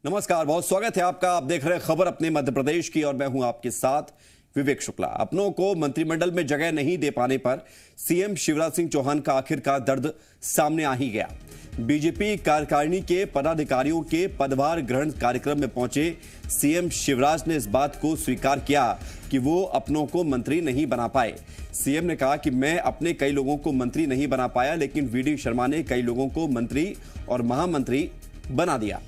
नमस्कार, बहुत स्वागत है आपका। आप देख रहे हैं खबर अपने मध्य प्रदेश की और मैं हूं आपके साथ विवेक शुक्ला। अपनों को मंत्रिमंडल में जगह नहीं दे पाने पर सीएम शिवराज सिंह चौहान का आखिरकार दर्द सामने आ ही गया। बीजेपी कार्यकारिणी के पदाधिकारियों के पदभार ग्रहण कार्यक्रम में पहुंचे सीएम शिवराज ने इस बात को स्वीकार किया कि वो अपनों को मंत्री नहीं बना पाए। सीएम ने कहा कि मैं अपने कई लोगों को मंत्री नहीं बना पाया, लेकिन वीडी शर्मा ने कई लोगों को मंत्री और महामंत्री बना दिया।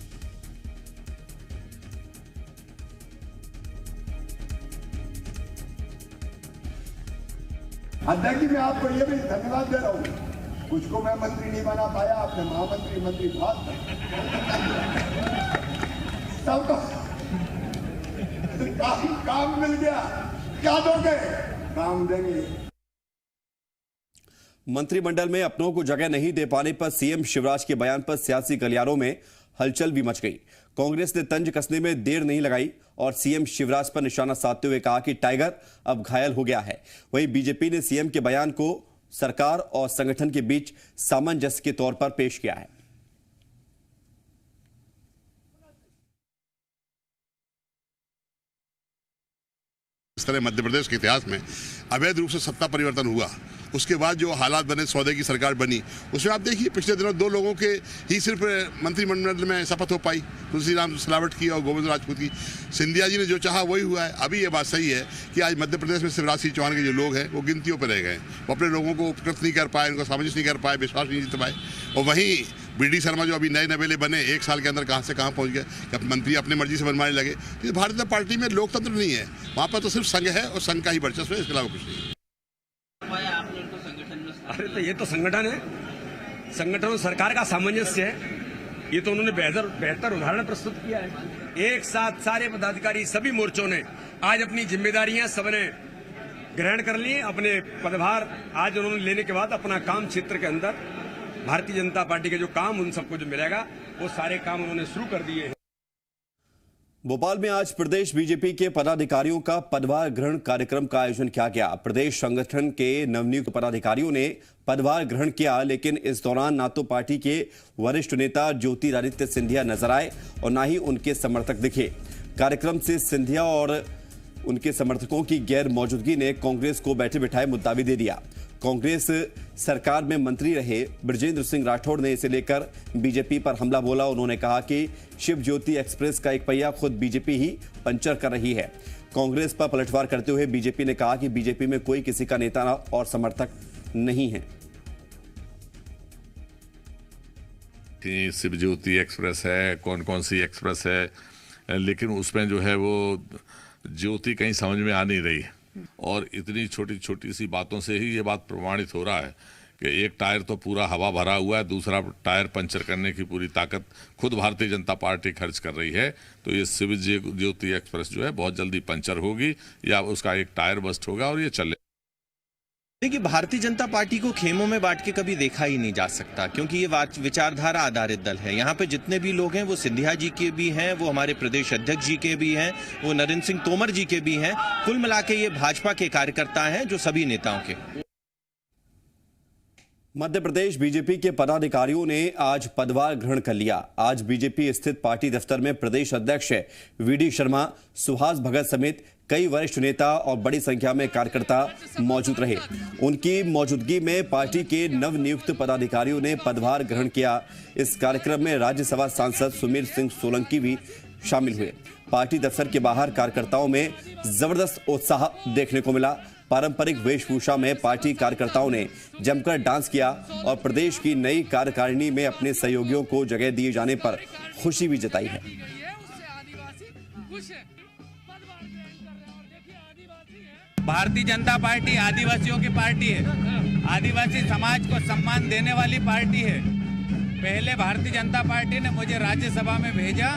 अध्यक्ष जी, मैं आपको ये भी धन्यवाद दे रहा हूँ। कुछ को मैं मंत्री नहीं बना पाया, आपने महामंत्री मंत्री बात सबको काम मिल गया। क्या दोगे? काम देंगे। मंत्रिमंडल में अपनों को जगह नहीं दे पाने पर सीएम शिवराज के बयान पर सियासी गलियारों में हलचल भी मच गई। कांग्रेस ने तंज कसने में देर नहीं लगाई और सीएम शिवराज पर निशाना साधते हुए कहा कि टाइगर अब घायल हो गया है। वहीं बीजेपी ने सीएम के बयान को सरकार और संगठन के बीच सामंजस्य के तौर पर पेश किया है। इस तरह मध्य प्रदेश के इतिहास में अवैध रूप से सत्ता परिवर्तन हुआ, उसके बाद जो हालात बने, सौदे की सरकार बनी, उसमें आप देखिए पिछले दिनों दो लोगों के ही सिर्फ मंत्रिमंडल में शपथ हो पाई, तुलसीराम सिलावट की और गोविंद राजपूत की। सिंधिया जी ने जो चाहा वही हुआ है। अभी ये बात सही है कि आज मध्य प्रदेश में शिवराज सिंह चौहान के जो लोग हैं वो गिनतियों पर रह गए। वो अपने लोगों को उपकृत नहीं कर पाए, उनको सामंजस्य नहीं कर पाए, विश्वास नहीं जीत पाए। और वहीं वीडी शर्मा जो अभी नए नवेले बने, एक साल के अंदर कहाँ से कहाँ पहुँच गए कि मंत्री अपने मर्जी से बनवाने लगे। तो भारतीय जनता पार्टी में लोकतंत्र नहीं है, वहाँ पर तो सिर्फ संघ है और संघ का ही वर्चस्व है, इसके अलावा कुछ नहीं। अरे तो ये तो संगठन है, संगठन और सरकार का सामंजस्य है। ये तो उन्होंने बेहतर उदाहरण प्रस्तुत किया है। एक साथ सारे पदाधिकारी सभी मोर्चों ने आज अपनी जिम्मेदारियां सबने ग्रहण कर ली। अपने पदभार आज उन्होंने लेने के बाद अपना काम क्षेत्र के अंदर भारतीय जनता पार्टी के जो काम उन सबको जो मिलेगा वो सारे काम उन्होंने शुरू कर दिए हैं। भोपाल में आज प्रदेश बीजेपी के पदाधिकारियों का पदभार ग्रहण कार्यक्रम का आयोजन किया गया। प्रदेश संगठन के नवनियुक्त पदाधिकारियों ने पदभार ग्रहण किया, लेकिन इस दौरान ना तो पार्टी के वरिष्ठ नेता ज्योतिरादित्य सिंधिया नजर आए और ना ही उनके समर्थक दिखे। कार्यक्रम से सिंधिया और उनके समर्थकों की गैर मौजूदगी ने कांग्रेस को बैठे बिठाए मुद्दा भी दे दिया। कांग्रेस सरकार में मंत्री रहे बृजेंद्र सिंह राठौड़ ने इसे लेकर बीजेपी पर हमला बोला। उन्होंने कहा कि शिव ज्योति एक्सप्रेस का एक पहिया खुद बीजेपी ही पंचर कर रही है। कांग्रेस पर पलटवार करते हुए बीजेपी ने कहा कि बीजेपी में कोई किसी का नेता और समर्थक नहीं है। शिव ज्योति एक्सप्रेस है, कौन कौन सी एक्सप्रेस है, लेकिन उसमें जो है वो ज्योति कहीं समझ में आ नहीं रही है। और इतनी छोटी छोटी सी बातों से ही ये बात प्रमाणित हो रहा है कि एक टायर तो पूरा हवा भरा हुआ है, दूसरा टायर पंचर करने की पूरी ताकत खुद भारतीय जनता पार्टी खर्च कर रही है। तो ये शिव ज्योति एक्सप्रेस जो है बहुत जल्दी पंचर होगी या उसका एक टायर बस्ट होगा और ये चले। देखिए, भारतीय जनता पार्टी को खेमों में बांट के कभी देखा ही नहीं जा सकता, क्योंकि ये विचारधारा आधारित दल है। यहाँ पे जितने भी लोग हैं वो सिंधिया जी के भी हैं, वो हमारे प्रदेश अध्यक्ष जी के भी हैं, वो नरेंद्र सिंह तोमर जी के भी हैं। कुल मिला के ये भाजपा के कार्यकर्ता हैं, जो सभी नेताओं के। मध्य प्रदेश बीजेपी के पदाधिकारियों ने आज पदभार ग्रहण कर लिया। आज बीजेपी स्थित पार्टी दफ्तर में प्रदेश अध्यक्ष वीडी शर्मा, सुहास भगत समेत कई वरिष्ठ नेता और बड़ी संख्या में कार्यकर्ता मौजूद रहे। उनकी मौजूदगी में पार्टी के नवनियुक्त पदाधिकारियों ने पदभार ग्रहण किया। इस कार्यक्रम में राज्यसभा सांसद सुमीर सिंह सोलंकी भी शामिल हुए। पार्टी दफ्तर के बाहर कार्यकर्ताओं में जबरदस्त उत्साह देखने को मिला। पारंपरिक वेशभूषा में पार्टी कार्यकर्ताओं ने जमकर डांस किया और प्रदेश की नई कार्यकारिणी में अपने सहयोगियों को जगह दिए जाने पर खुशी भी जताई है। भारतीय जनता पार्टी आदिवासियों की पार्टी है, आदिवासी समाज को सम्मान देने वाली पार्टी है। पहले भारतीय जनता पार्टी ने मुझे राज्यसभा में भेजा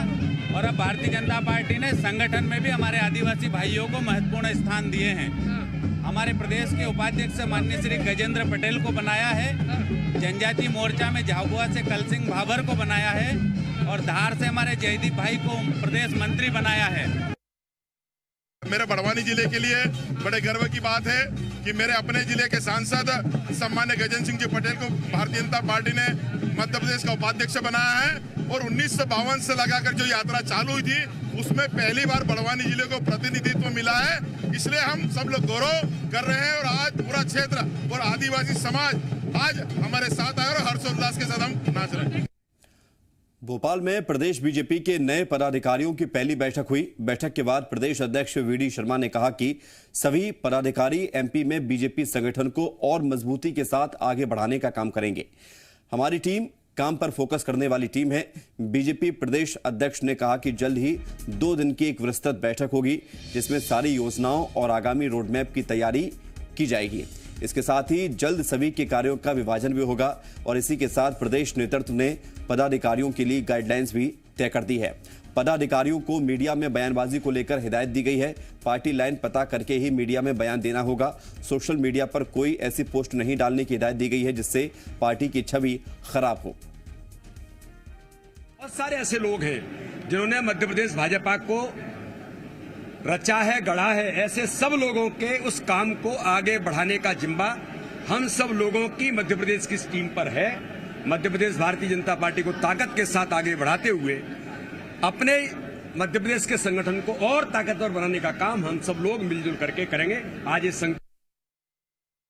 और अब भारतीय जनता पार्टी ने संगठन में भी हमारे आदिवासी भाइयों को महत्वपूर्ण स्थान दिए हैं। हमारे प्रदेश के उपाध्यक्ष माननीय श्री गजेंद्र पटेल को बनाया है, जनजाति मोर्चा में झाबुआ से कल सिंह भाभर को बनाया है और धार से हमारे जयदीप भाई को प्रदेश मंत्री बनाया है। मेरे बड़वानी जिले के लिए बड़े गर्व की बात है कि मेरे अपने जिले के सांसद सम्मान्य गजेंद्र सिंह जी पटेल को भारतीय जनता पार्टी ने मध्य प्रदेश का उपाध्यक्ष बनाया है। और 1952 से लगाकर जो यात्रा चालू हुई थी उसमें पहली बार बड़वानी जिले को प्रतिनिधित्व मिला है। इसलिए हम सब लोग गौरव कर रहे हैं और आज पूरा क्षेत्र और आदिवासी समाज आज हमारे साथ आए और हर्षोल्लास के साथ हम नाच रहे हैं। भोपाल में प्रदेश बीजेपी के नए पदाधिकारियों की पहली बैठक हुई। बैठक के बाद प्रदेश अध्यक्ष वीडी शर्मा ने कहा कि सभी पदाधिकारी एमपी में बीजेपी संगठन को और मजबूती के साथ आगे बढ़ाने का काम करेंगे। हमारी टीम काम पर फोकस करने वाली टीम है। बीजेपी प्रदेश अध्यक्ष ने कहा कि जल्द ही 2 दिन की एक विस्तृत बैठक होगी जिसमें सारी योजनाओं और आगामी रोडमैप की तैयारी की जाएगी। इसके साथ ही जल्द सभी के कार्यों का विभाजन भी होगा और इसी के साथ प्रदेश नेतृत्व ने पदाधिकारियों के लिए गाइडलाइंस भी तय कर दी है। पदाधिकारियों को मीडिया में बयानबाजी को लेकर हिदायत दी गई है। पार्टी लाइन पता करके ही मीडिया में बयान देना होगा। सोशल मीडिया पर कोई ऐसी पोस्ट नहीं डालने की हिदायत दी गई है जिससे पार्टी की छवि खराब हो। बहुत सारे ऐसे लोग हैं जिन्होंने मध्य प्रदेश भाजपा को रचा है, गढ़ा है। ऐसे सब लोगों के उस काम को आगे बढ़ाने का जिम्मा हम सब लोगों की मध्य प्रदेश की टीम पर है। मध्य प्रदेश भारतीय जनता पार्टी को ताकत के साथ आगे बढ़ाते हुए अपने मध्य प्रदेश के संगठन को और ताकतवर बनाने का काम हम सब लोग मिलजुल करके करेंगे। आज इस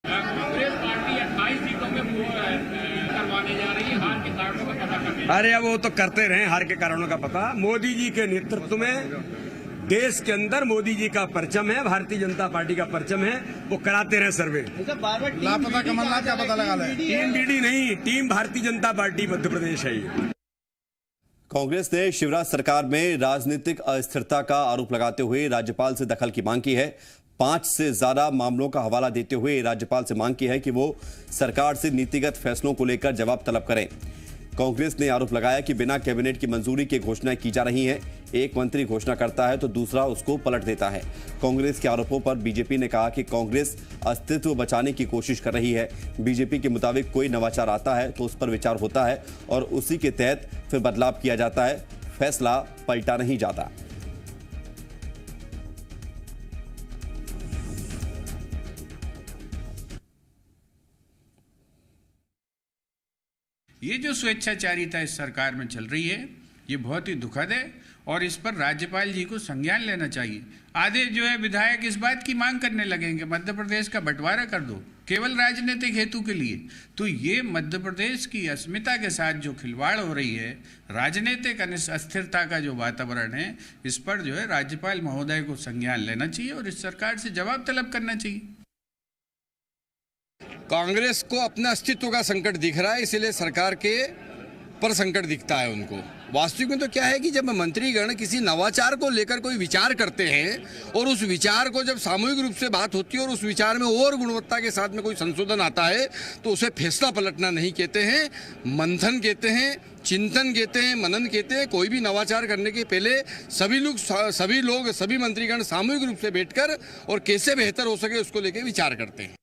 कांग्रेस पार्टी 28 सीटों में करवाने जा रही है। हार के कारणों का पता करने। अरे वो तो करते रहे हार के कारणों का पता। मोदी जी के नेतृत्व में देश के अंदर मोदी जी का परचम है, भारतीय जनता पार्टी का परचम है। वो कराते रहे सर्वे। लापता कमलनाथ का पता लगा ले। टीम बीडी नहीं, टीम भारतीय जनता पार्टी मध्य प्रदेश है। कांग्रेस ने शिवराज सरकार में राजनीतिक अस्थिरता का आरोप लगाते हुए राज्यपाल से दखल की मांग की है। 5 से ज्यादा मामलों का हवाला देते हुए राज्यपाल से मांग की है कि वो सरकार से नीतिगत फैसलों को लेकर जवाब तलब करें। कांग्रेस ने आरोप लगाया कि बिना कैबिनेट की मंजूरी के घोषणाएं की जा रही हैं। एक मंत्री घोषणा करता है तो दूसरा उसको पलट देता है। कांग्रेस के आरोपों पर बीजेपी ने कहा कि कांग्रेस अस्तित्व बचाने की कोशिश कर रही है। बीजेपी के मुताबिक कोई नवाचार आता है तो उस पर विचार होता है और उसी के तहत फिर बदलाव किया जाता है, फैसला पलटा नहीं जाता। ये जो स्वेच्छाचारिता इस सरकार में चल रही है ये बहुत ही दुखद है और इस पर राज्यपाल जी को संज्ञान लेना चाहिए। आधे जो है विधायक इस बात की मांग करने लगेंगे मध्य प्रदेश का बंटवारा कर दो केवल राजनीतिक हेतु के लिए। तो ये मध्य प्रदेश की अस्मिता के साथ जो खिलवाड़ हो रही है, राजनीतिक अस्थिरता का जो वातावरण है, इस पर जो है राज्यपाल महोदय को संज्ञान लेना चाहिए और इस सरकार से जवाब तलब करना चाहिए। कांग्रेस को अपना अस्तित्व का संकट दिख रहा है, इसलिए सरकार के पर संकट दिखता है उनको। वास्तविक में तो क्या है कि जब मंत्रीगण किसी नवाचार को लेकर कोई विचार करते हैं और उस विचार को जब सामूहिक रूप से बात होती है और उस विचार में और गुणवत्ता के साथ में कोई संशोधन आता है तो उसे फैसला पलटना नहीं कहते हैं, मंथन कहते हैं, चिंतन कहते हैं, मनन कहते हैं। कोई भी नवाचार करने के पहले सभी मंत्रीगण सामूहिक रूप से बैठकर और कैसे बेहतर हो सके उसको लेकर विचार करते हैं।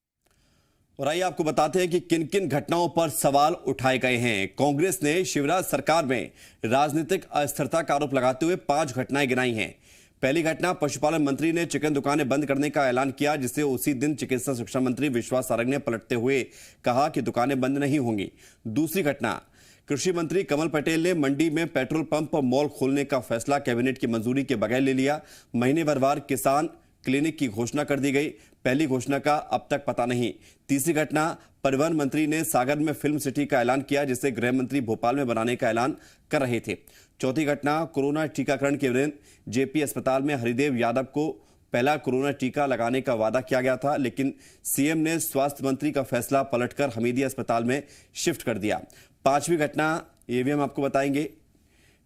और आइए आपको बताते हैं कि किन किन घटनाओं पर सवाल उठाए गए हैं। कांग्रेस ने शिवराज सरकार में राजनीतिक अस्थिरता का आरोप लगाते हुए 5 घटनाएं गिनाई हैं। पहली घटना, पशुपालन मंत्री ने चिकन दुकानें बंद करने का ऐलान किया, जिसे उसी दिन चिकित्सा शिक्षा मंत्री विश्वास सारंग ने पलटते हुए कहा कि दुकानें बंद नहीं होंगी। दूसरी घटना, कृषि मंत्री कमल पटेल ने मंडी में पेट्रोल पंप और मॉल खोलने का फैसला कैबिनेट की मंजूरी के बगैर ले लिया। महीने भर किसान क्लिनिक की घोषणा कर दी गई, पहली घोषणा का अब तक पता नहीं। तीसरी घटना, परिवहन मंत्री ने सागर में फिल्म सिटी का ऐलान किया, जिसे गृह मंत्री भोपाल में बनाने का ऐलान कर रहे थे। चौथी घटना, कोरोना टीकाकरण के दिन जेपी अस्पताल में हरिदेव यादव को पहला कोरोना टीका लगाने का वादा किया गया था, लेकिन सीएम ने स्वास्थ्य मंत्री का फैसला पलटकर हमीदिया अस्पताल में शिफ्ट कर दिया। पांचवी घटना, ये भी हम आपको बताएंगे,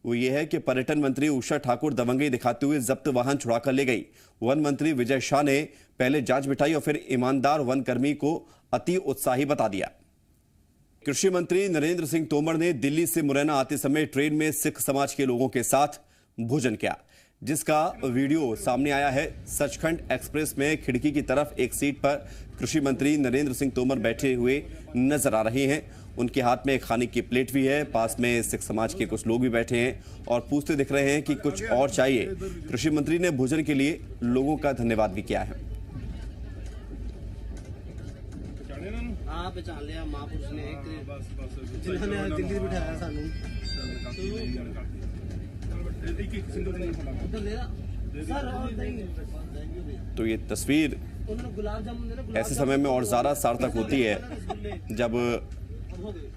वो ये है कि पर्यटन मंत्री उषा ठाकुर दबंगई दिखाते हुए जब्त वाहन छुड़ाकर ले गई। वन मंत्री विजय शाह ने पहले जांच बिठाई और फिर ईमानदार वन कर्मी को अति उत्साही बता दिया। कृषि मंत्री नरेंद्र सिंह तोमर ने दिल्ली से मुरैना आते समय ट्रेन में सिख समाज के लोगों के साथ भोजन किया, जिसका वीडियो सामने आया है। सचखंड एक्सप्रेस में खिड़की की तरफ एक सीट पर कृषि मंत्री नरेंद्र सिंह तोमर बैठे हुए नजर आ रहे हैं। उनके हाथ में खाने की प्लेट भी है। पास में सिख समाज के कुछ लोग भी बैठे हैं और पूछते दिख रहे हैं कि कुछ और चाहिए। कृषि मंत्री ने भोजन के लिए लोगों का धन्यवाद भी किया है। ना पहचान लिया महापुरुष ने एक जिन्होंने दिल्ली बिठाया सानू तो ये तस्वीर ऐसे समय में और ज़्यादा सार्थक होती है जब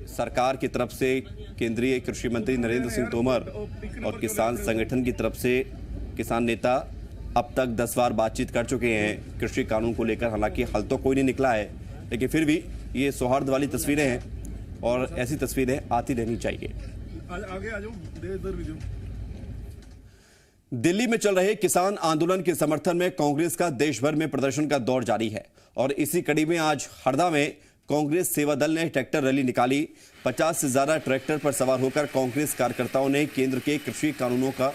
सरकार की तरफ से केंद्रीय कृषि मंत्री नरेंद्र सिंह तोमर और किसान संगठन की तरफ से किसान नेता अब तक 10 बार बातचीत कर चुके हैं कृषि कानून को लेकर। हालांकि हल तो कोई नहीं निकला है, लेकिन फिर भी ये सौहार्द वाली तस्वीरें हैं और ऐसी तस्वीरें आती रहनी चाहिए। आगे आ जाओ। दिल्ली में चल रहे किसान आंदोलन के समर्थन में कांग्रेस का देश भर में प्रदर्शन का दौर जारी है और इसी कड़ी में आज हरदा में कांग्रेस सेवा दल ने ट्रैक्टर रैली निकाली। 50 से ज्यादा ट्रैक्टर पर सवार होकर कांग्रेस कार्यकर्ताओं ने केंद्र के कृषि कानूनों का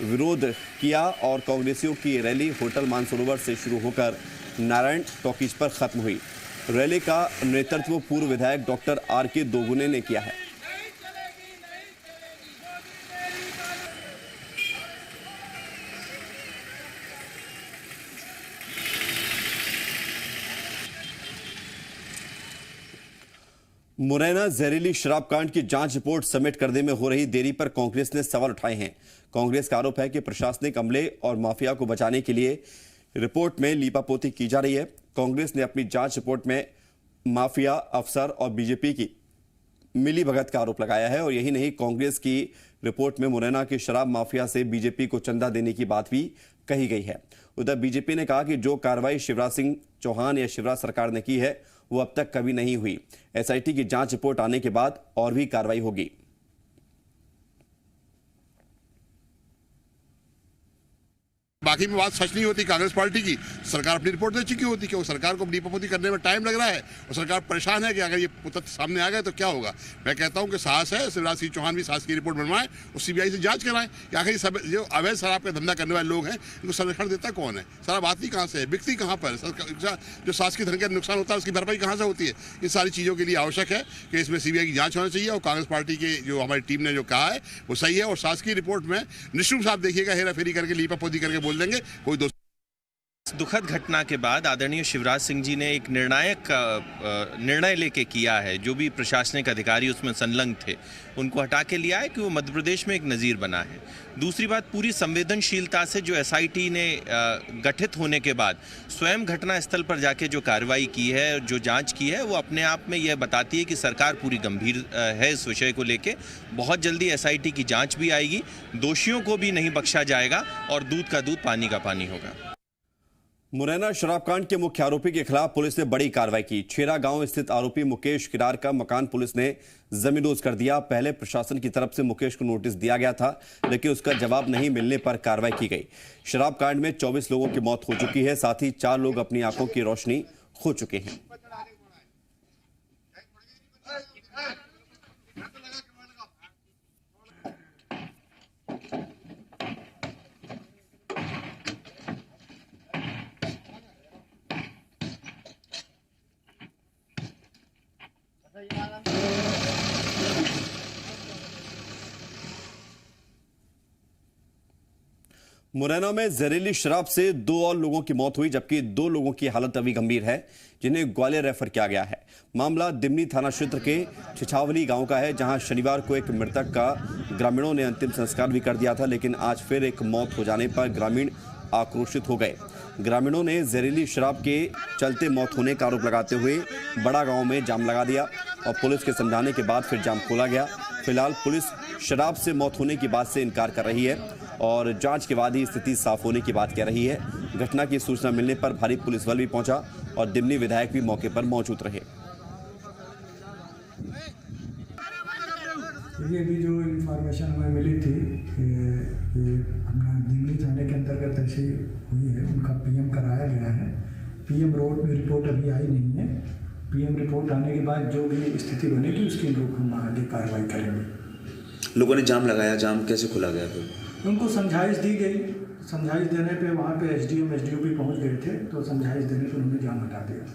विरोध किया और कांग्रेसियों की रैली होटल मानसरोवर से शुरू होकर नारायण टॉकीज पर खत्म हुई। रैली का नेतृत्व पूर्व विधायक डॉक्टर आर.के. दोगुने ने किया है। मुरैना जहरीली शराब कांड की जांच रिपोर्ट सबमिट करने में हो रही देरी पर कांग्रेस ने सवाल उठाए हैं। कांग्रेस का आरोप है कि प्रशासनिक अमले और माफिया को बचाने के लिए रिपोर्ट में लीपापोती की जा रही है। कांग्रेस ने अपनी जांच रिपोर्ट में माफिया, अफसर और बीजेपी की मिलीभगत का आरोप लगाया है और यही नहीं, कांग्रेस की रिपोर्ट में मुरैना के शराब माफिया से बीजेपी को चंदा देने की बात भी कही गई है। उधर बीजेपी ने कहा कि जो कार्रवाई शिवराज सिंह चौहान या शिवराज सरकार ने की है वो अब तक कभी नहीं हुई। एसआईटी की जांच रिपोर्ट आने के बाद और भी कार्रवाई होगी। बाकी में बात सच नहीं होती कांग्रेस पार्टी की। सरकार अपनी रिपोर्ट दे चुकी होती, क्योंकि सरकार को लीपापोती करने में टाइम लग रहा है और सरकार परेशान है कि अगर ये तथ्य सामने आ गए तो क्या होगा। मैं कहता हूं कि साहस है, शिवराज सिंह चौहान भी साहस की रिपोर्ट बनवाएं और सीबीआई से जांच कराएं कि आखिर सब जो अवैध शराब का धंधा करने वाले लोग हैं इनको संरक्षण देता कौन है, शराब आती कहाँ से है, बिकती कहाँ पर, जो शासकीय धन का नुकसान होता है उसकी भरपाई कहाँ से होती है। इन सारी चीज़ों के लिए आवश्यक है कि इसमें सीबीआई की जाँच होनी चाहिए और कांग्रेस पार्टी के जो हमारी टीम ने जो कहा है वो सही है और शासकीय रिपोर्ट में निश्चित साहब देखिएगा हेरा फेरी करके लीपापोती करके बोल देंगे कोई दोस्त। दुखद घटना के बाद आदरणीय शिवराज सिंह जी ने एक निर्णायक निर्णय लेके किया है। जो भी प्रशासनिक अधिकारी उसमें संलग्न थे उनको हटा के लिया है कि वो मध्य प्रदेश में एक नज़ीर बना है। दूसरी बात, पूरी संवेदनशीलता से जो एसआईटी ने गठित होने के बाद स्वयं घटना स्थल पर जाके जो कार्रवाई की है, जो जांच की है, वो अपने आप में यह बताती है कि सरकार पूरी गंभीर है इस विषय को लेके। बहुत जल्दी एसआईटी की जाँच भी आएगी, दोषियों को भी नहीं बख्शा जाएगा और दूध का दूध पानी का पानी होगा। मुरैना शराब कांड के मुख्य आरोपी के खिलाफ पुलिस ने बड़ी कार्रवाई की। छेरा गांव स्थित आरोपी मुकेश किरार का मकान पुलिस ने जमींदोज कर दिया। पहले प्रशासन की तरफ से मुकेश को नोटिस दिया गया था, लेकिन उसका जवाब नहीं मिलने पर कार्रवाई की गई। शराब कांड में 24 लोगों की मौत हो चुकी है, साथ ही 4 लोग अपनी आंखों की रोशनी खो चुके हैं। मुरैना में जहरीली शराब से 2 और लोगों की मौत हुई, जबकि 2 लोगों की हालत अभी गंभीर है, जिन्हें ग्वालियर रेफर किया गया है। मामला दिमनी थाना क्षेत्र के छिछावली गांव का है, जहां शनिवार को एक मृतक का ग्रामीणों ने अंतिम संस्कार भी कर दिया था, लेकिन आज फिर एक मौत हो जाने पर ग्रामीण आक्रोशित हो गए। ग्रामीणों ने जहरीली शराब के चलते मौत होने का आरोप लगाते हुए बड़ा गांव में जाम लगा दिया और पुलिस के समझाने के बाद फिर जाम खोला गया। फिलहाल पुलिस शराब से मौत होने की बात से इनकार कर रही है और जांच के बाद ही स्थिति साफ होने की बात कह रही है। घटना की सूचना मिलने पर भारी पुलिस बल भी पहुंचा और दिमनी विधायक भी मौके पर मौजूद रहे। ये भी जो इन्फॉर्मेशन हमें मिली थी कि अपना दिल्ली थाने के अंतर्गत ऐसी हुई है, उनका पीएम कराया गया है। पीएम रोड में रिपोर्ट अभी आई नहीं है। पीएम रिपोर्ट आने के बाद जो भी स्थिति बनेगी उसके लोग हम आगे कार्रवाई करेंगे। लोगों ने जाम लगाया, जाम कैसे खुला गया फिर? उनको समझाइश दी गई, समझाइश देने पे वहाँ पे एसडीओ भी पहुँच गए थे, तो समझाइश देने पे उन्होंने जाम हटा दिया।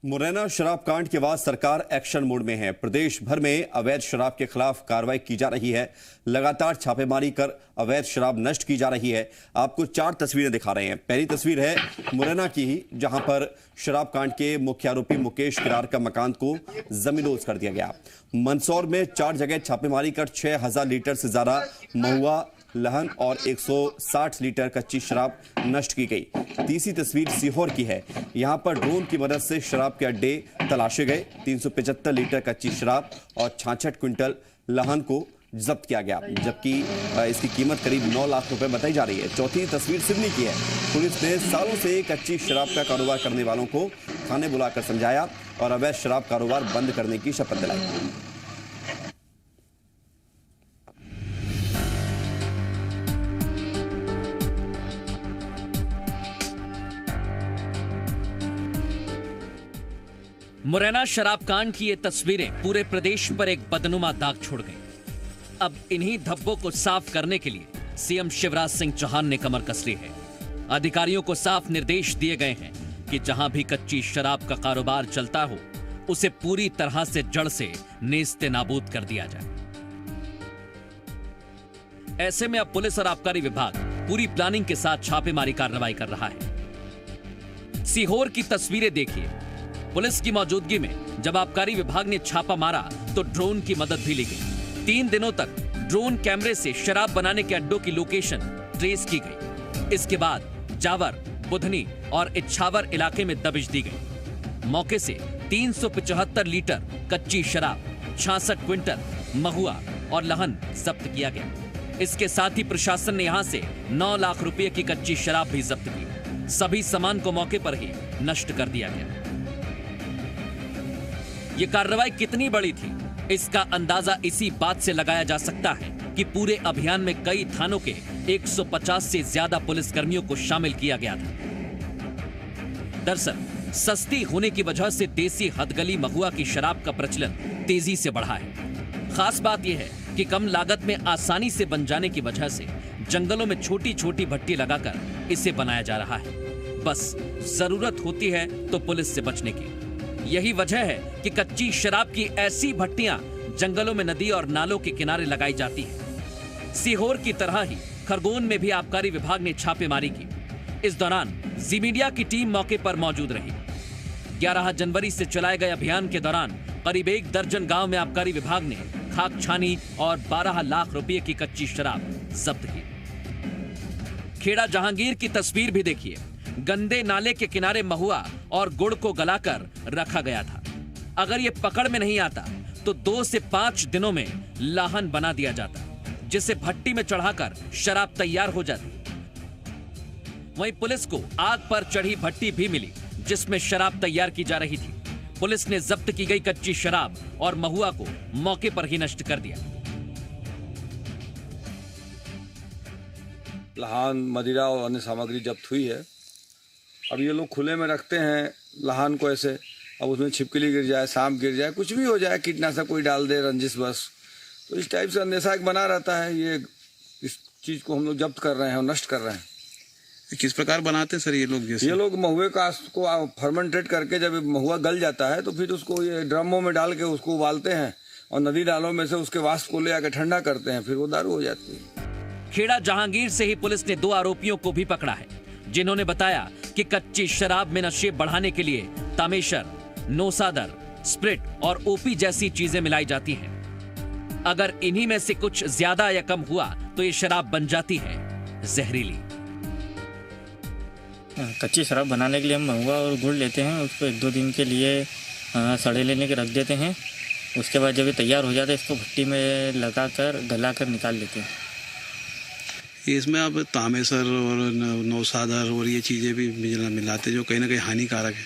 मुरैना शराब कांड के बाद सरकार एक्शन मोड में है। प्रदेश भर में अवैध शराब के खिलाफ कार्रवाई की जा रही है। लगातार छापेमारी कर अवैध शराब नष्ट की जा रही है। आपको 4 तस्वीरें दिखा रहे हैं। पहली तस्वीर है मुरैना की ही, जहां पर शराब कांड के मुख्य आरोपी मुकेश किरार का मकान को जमींदोज कर दिया गया। मंदसौर में 4 जगह छापेमारी कर 6000 लीटर से ज्यादा महुआ, लहन और 160 लीटर कच्ची शराब नष्ट की गई। तीसरी तस्वीर सीहोर की है। यहां पर ड्रोन की मदद से शराब के अड्डे तलाशे गए। 375 लीटर कच्ची शराब और 66 क्विंटल लहन को जब्त किया गया, जबकि इसकी कीमत करीब 9 लाख रुपए बताई जा रही है। चौथी तस्वीर सिडनी की है। पुलिस ने सालों से कच्ची शराब का कारोबार करने वालों को थाने बुलाकर समझाया और अवैध शराब कारोबार बंद करने की शपथ दिलाई। मुरैना शराब कांड की ये तस्वीरें पूरे प्रदेश पर एक बदनुमा दाग छोड़ गई। अब इन्हीं धब्बों को साफ करने के लिए सीएम शिवराज सिंह चौहान ने कमर कस ली है। अधिकारियों को साफ निर्देश दिए गए हैं कि जहां भी कच्ची शराब का कारोबार चलता हो, उसे पूरी तरह से जड़ से नेस्ते नाबूद कर दिया जाए। ऐसे में अब पुलिस और आबकारी विभाग पूरी प्लानिंग के साथ छापेमारी कार्रवाई कर रहा है। सीहोर की तस्वीरें देखिए। पुलिस की मौजूदगी में जब आबकारी विभाग ने छापा मारा तो ड्रोन की मदद भी ली गई। 3 दिनों तक ड्रोन कैमरे से शराब बनाने के अड्डों की लोकेशन ट्रेस की गई। इसके बाद जावर, बुधनी और इच्छावर इलाके में दबिश दी गई। मौके से 375 लीटर कच्ची शराब, 66 क्विंटल महुआ और लहन जब्त किया गया। इसके साथ ही प्रशासन ने यहां से 9 लाख रुपए की कच्ची शराब भी जब्त की। सभी सामान को मौके पर ही नष्ट कर दिया गया। ये कार्रवाई कितनी बड़ी थी, इसका अंदाजा इसी बात से लगाया जा सकता है कि पूरे अभियान में कई थानों के 150 से ज्यादा पुलिसकर्मियों को शामिल किया गया था। दरअसल सस्ती होने की वजह से देसी हथगली महुआ की शराब का प्रचलन तेजी से बढ़ा है। खास बात यह है कि कम लागत में आसानी से बन जाने की वजह से जंगलों में छोटी छोटी भट्टी लगाकर इसे बनाया जा रहा है। बस जरूरत होती है तो पुलिस से बचने की। यही वजह है कि कच्ची शराब की ऐसी भट्टियां जंगलों में नदी और नालों के किनारे लगाई जाती हैं। सीहोर की तरह ही खरगोन में भी आबकारी विभाग ने छापेमारी की। इस दौरान जी मीडिया की टीम मौके पर मौजूद रही। 11 जनवरी से चलाए गए अभियान के दौरान करीब 1 दर्जन गांव में आबकारी विभाग ने खाक छानी और 12 लाख रुपए की कच्ची शराब जब्त की। खेड़ा जहांगीर की तस्वीर भी देखिए। गंदे नाले के किनारे महुआ और गुड़ को गलाकर रखा गया था। अगर ये पकड़ में नहीं आता तो 2 से 5 दिनों में लाहन बना दिया जाता, जिसे भट्टी में चढ़ाकर शराब तैयार हो जाती। वहीं पुलिस को आग पर चढ़ी भट्टी भी मिली, जिसमें शराब तैयार की जा रही थी। पुलिस ने जब्त की गई कच्ची शराब और महुआ को मौके पर ही नष्ट कर दिया। लाहन, मदिरा और अन्य सामग्री जब्त हुई है। अब ये लोग खुले में रखते हैं लाहन को ऐसे, अब उसमें छिपकली गिर जाए, सांप गिर जाए, कुछ भी हो जाए, कीटनाशक कोई डाल दे रंजिश बस, तो इस टाइप से अंदेशा एक बना रहता है। ये इस चीज़ को हम लोग जब्त कर रहे हैं और नष्ट कर रहे हैं। किस प्रकार बनाते हैं सर ये लोग? ये लोग महुए का को फर्मेंटेट करके जब महुआ गल जाता है तो फिर उसको ये ड्रमों में डाल के उसको उबालते हैं और नदी नालों में से उसके वाष्प को ले आकर ठंडा करते हैं, फिर वो दारू हो जाती है। खेड़ा जहांगीर से ही पुलिस ने 2 आरोपियों को भी पकड़ा है, जिन्होंने बताया कि कच्ची शराब में नशे बढ़ाने के लिए तामेशर, नौसादर, स्प्रिट और ओपी जैसी चीजें मिलाई जाती हैं। अगर इन्हीं में से कुछ ज्यादा या कम हुआ तो ये शराब बन जाती है जहरीली। कच्ची शराब बनाने के लिए हम महुआ और गुड़ लेते हैं, उसको 1-2 दिन के लिए सड़े लेने के रख देते हैं। उसके बाद जब ये तैयार हो जाता है इसको भट्टी में लगाकर गलाकर निकाल लेते हैं। इसमें अब तामेसर और नौसादर और ये चीज़ें भी मिलाते जो कहीं ना कहीं हानिकारक है।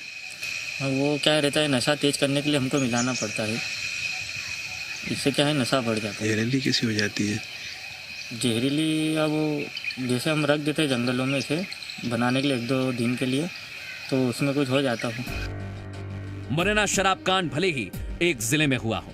वो क्या रहता है, नशा तेज करने के लिए हमको मिलाना पड़ता है। इससे क्या है, नशा बढ़ जाता है। जहरीली कैसी हो जाती है? जहरीली अब जैसे हम रख देते हैं जंगलों में से बनाने के लिए 1-2 दिन के लिए, तो उसमें कुछ हो जाता हो। मुरैना शराब कांड भले ही एक जिले में हुआ हो,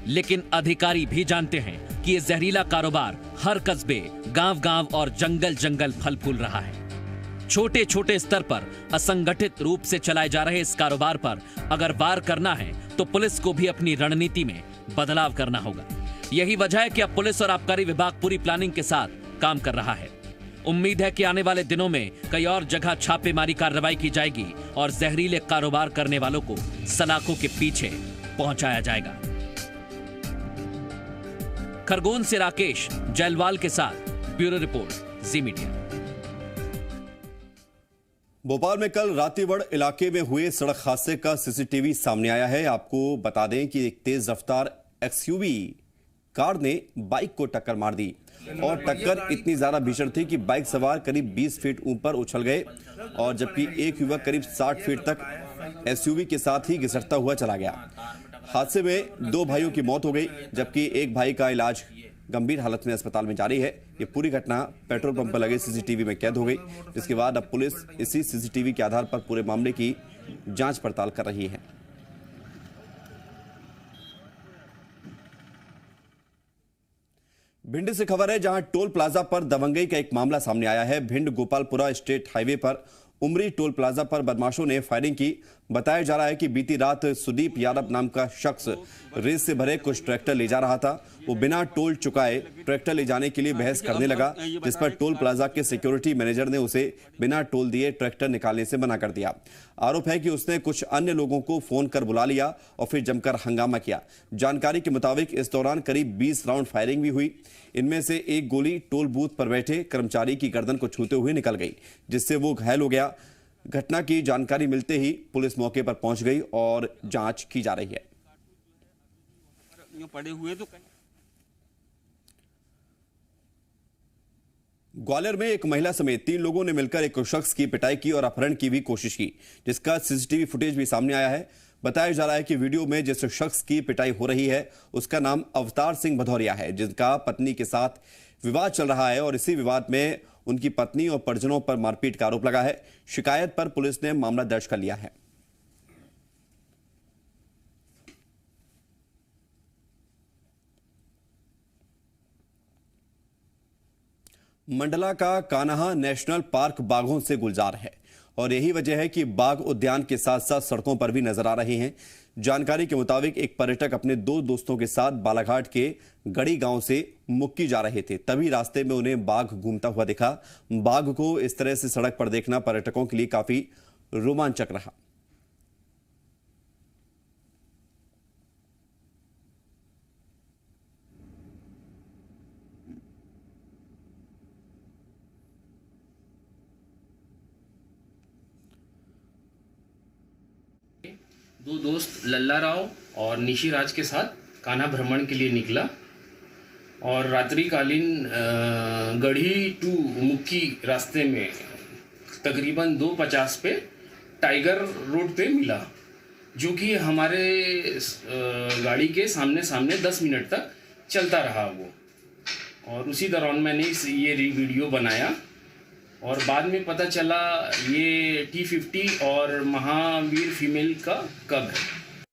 लेकिन अधिकारी भी जानते हैं कि ये जहरीला कारोबार हर कस्बे, गांव-गांव और जंगल-जंगल फल फूल रहा है। छोटे छोटे स्तर पर असंगठित रूप से चलाए जा रहे इस कारोबार पर अगर वार करना है तो पुलिस को भी अपनी रणनीति में बदलाव करना होगा। यही वजह है कि अब पुलिस और आबकारी विभाग पूरी प्लानिंग के साथ काम कर रहा है। उम्मीद है कि आने वाले दिनों में कई और जगह छापेमारी कार्रवाई की जाएगी और जहरीले कारोबार करने वालों को सलाखों के पीछे पहुंचाया जाएगा। खरगोन से राकेश जैलवाल के साथ ब्यूरो रिपोर्ट, जी मीडिया। भोपाल में कल रातीवड़ इलाके में हुए सड़क हादसे का सीसीटीवी सामने आया है। आपको बता दें कि एक तेज रफ्तार एक्सयूवी कार ने बाइक को टक्कर मार दी और टक्कर इतनी ज्यादा भीषण थी कि बाइक सवार करीब 20 फीट ऊपर उछल गए और जबकि एक युवक करीब 60 फीट तक एसयूवी के साथ ही घिसटता हुआ चला गया। हादसे में 2 भाइयों की मौत हो गई जबकि एक भाई का इलाज गंभीर हालत में अस्पताल में जारी है। ये पूरी घटना पेट्रोल पंप पर लगे सीसीटीवी में कैद हो गई, जिसके बाद अब पुलिस इसी सीसीटीवी के आधार पर पूरे मामले की जांच पड़ताल कर रही है। भिंड से खबर है, जहां टोल प्लाजा पर दबंगई का एक मामला सामने आया है। भिंड गोपालपुरा स्टेट हाईवे पर उमरी टोल प्लाजा पर बदमाशों ने फायरिंग की। बताया जा रहा है कि बीती रात सुदीप यादव नाम का शख्स रेत से भरे कुछ ट्रैक्टर ले जा रहा था। वो बिना टोल चुकाए ट्रैक्टर ले जाने के लिए बहस करने लगा, जिस पर टोल प्लाजा के सिक्योरिटी मैनेजर ने उसे बिना टोल दिए ट्रैक्टर निकालने से मना कर दिया। आरोप है कि उसने कुछ अन्य लोगों को फोन कर बुला लिया और फिर जमकर हंगामा किया। जानकारी के मुताबिक इस दौरान करीब 20 राउंड फायरिंग भी हुई। इनमें से एक गोली टोल बूथ पर बैठे कर्मचारी की गर्दन को छूते हुए निकल गई, जिससे वो घायल हो गया। घटना की जानकारी मिलते ही पुलिस मौके पर पहुंच गई और जांच की जा रही है। पड़े हुए तो ग्वालियर में एक महिला समेत 3 लोगों ने मिलकर एक शख्स की पिटाई की और अपहरण की भी कोशिश की, जिसका सीसीटीवी फुटेज भी सामने आया है। बताया जा रहा है कि वीडियो में जिस शख्स की पिटाई हो रही है उसका नाम अवतार सिंह भदौरिया है, जिनका पत्नी के साथ विवाद चल रहा है और इसी विवाद में उनकी पत्नी और परिजनों पर मारपीट का आरोप लगा है। शिकायत पर पुलिस ने मामला दर्ज कर लिया है। मंडला का कान्हा नेशनल पार्क बाघों से गुलजार है और यही वजह है कि बाघ उद्यान के साथ साथ सड़कों पर भी नजर आ रहे हैं। जानकारी के मुताबिक एक पर्यटक अपने 2 दोस्तों के साथ बालाघाट के गड़ी गांव से मुक्की जा रहे थे, तभी रास्ते में उन्हें बाघ घूमता हुआ दिखा। बाघ को इस तरह से सड़क पर देखना पर्यटकों के लिए काफी रोमांचक रहा। दो दोस्त लल्ला राव और निशी राज के साथ कान्हा भ्रमण के लिए निकला और रात्रिकालीन गढ़ी टू मुक्की रास्ते में तकरीबन 2:50 पे टाइगर रोड पे मिला, जो कि हमारे गाड़ी के सामने 10 मिनट तक चलता रहा वो। और उसी दौरान मैंने ये वीडियो बनाया और बाद में पता चला ये T50 और महावीर फीमेल का कब है।